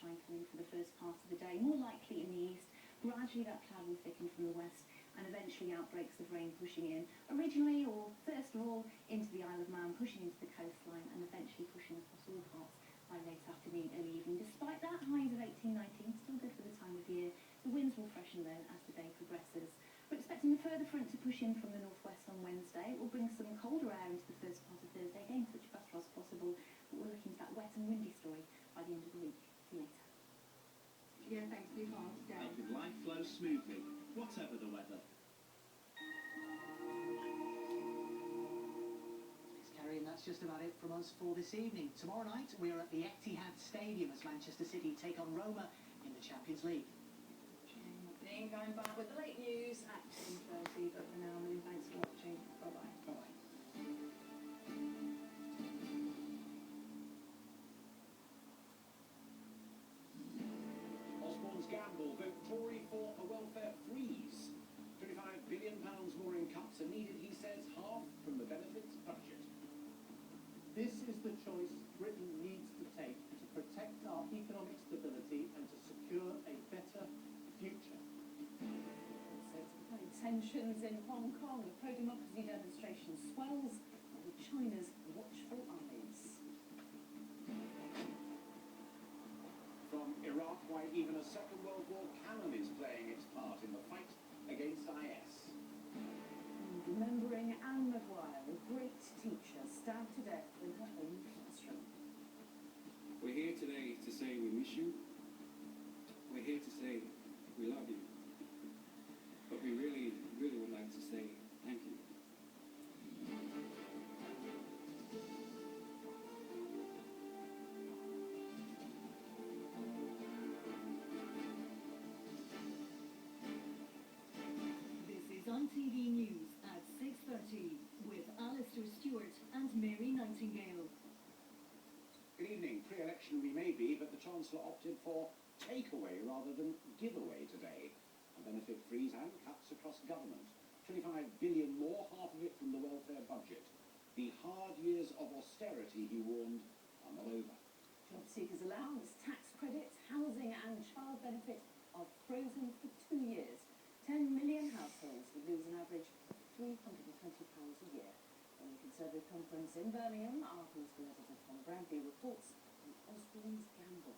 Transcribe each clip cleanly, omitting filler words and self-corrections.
sunshine coming for the first part of the day, more likely in the east. Gradually that cloud will thicken from the west and eventually outbreaks of rain pushing in, originally or first of all into the Isle of Man, pushing into the coastline and eventually pushing across all parts by late afternoon, early evening. Despite that, highs of 18, 19, still good for the time of year. The winds will freshen though as the day progresses. We're expecting a further front to push in from the northwest on Wednesday. It will bring some colder air into the first part of Thursday, again such fast as possible, but we're looking for that wet and windy story by the end of the week. See you later. Yeah, thanks for your call today. Helping life flow smoothly, whatever the weather. Thanks, Kerry, and that's just about it from us for this evening. Tomorrow night, we are at the Etihad Stadium as Manchester City take on Roma in the Champions League. Going back with the late news at 10:30, but for now, many thanks for watching. Bye-bye. Bye-bye. Osborne's Gamble vote Tory for a welfare freeze. £25 billion more in cuts are needed, he says, half from the benefits budget. This is the choice Britain needs to take to protect our economic stability and to secure a better future. Tensions in Hong Kong, the pro-democracy demonstration swells with China's watchful eyes. From Iraq, why even a Second World War cannon is playing its part in the fight against IS. And remembering Anne Maguire, a great teacher, stabbed to death in her own classroom. We're here today to say we miss you. We're here to say we love you. But we really, really would like to say thank you. This is ITV News at 6:30 with Alistair Stewart and Mary Nightingale. Good evening. Pre-election we may be, but the Chancellor opted for takeaway rather than giveaway today. Benefit freeze and cuts across government. 25 billion more, half of it from the welfare budget. The hard years of austerity, he warned, are not over. Job seekers' allowance, tax credits, housing and child benefit are frozen for 2 years. 10 million households would lose an average of £320 a year. When the Conservative conference in Birmingham, our political editor Tom Bradley reports on Osborne's Gamble.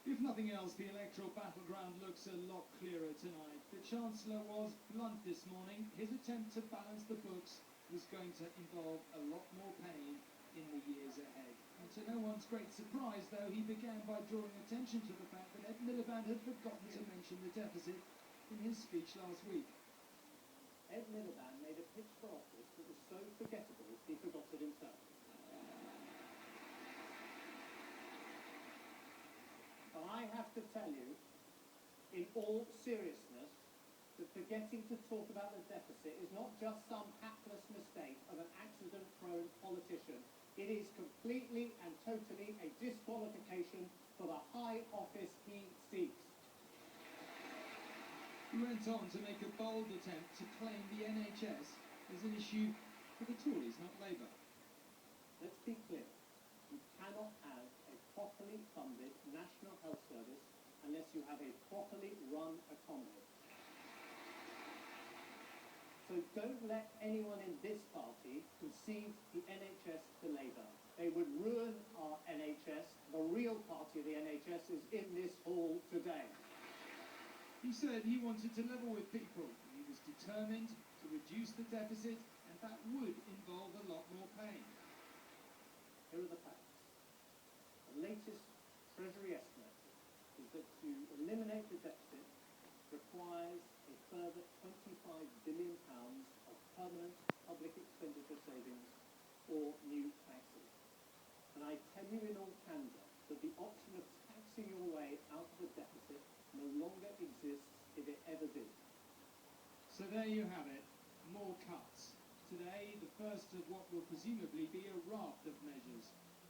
If nothing else, the electoral battleground looks a lot clearer tonight. The Chancellor was blunt this morning. His attempt to balance the books was going to involve a lot more pain in the years ahead. And to no one's great surprise, though, he began by drawing attention to the fact that Ed Miliband had forgotten to mention the deficit in his speech last week. Ed Miliband made a pitch for office that was so forgettable he forgot it himself. But I have to tell you, in all seriousness, that forgetting to talk about the deficit is not just some hapless mistake of an accident-prone politician. It is completely and totally a disqualification for the high office he seeks. He went on to make a bold attempt to claim the NHS as an issue for the Tories, not Labour. Let's be clear. You cannot have a properly funded National Health Service unless you have a properly run economy. So don't let anyone in this party concede the NHS to Labour. They would ruin our NHS. The real party of the NHS is in this hall today. He said he wanted to level with people. He was determined to reduce the deficit, and that would involve a lot more pain. Here are the facts. The latest Treasury estimate is that to eliminate the deficit requires a further £25 billion of permanent public expenditure savings or new taxes. And I tell you in all candour that the option of taxing your way out of the deficit no longer exists if it ever did. So there you have it, more cuts. Today, the first of what will presumably be a raft of measures.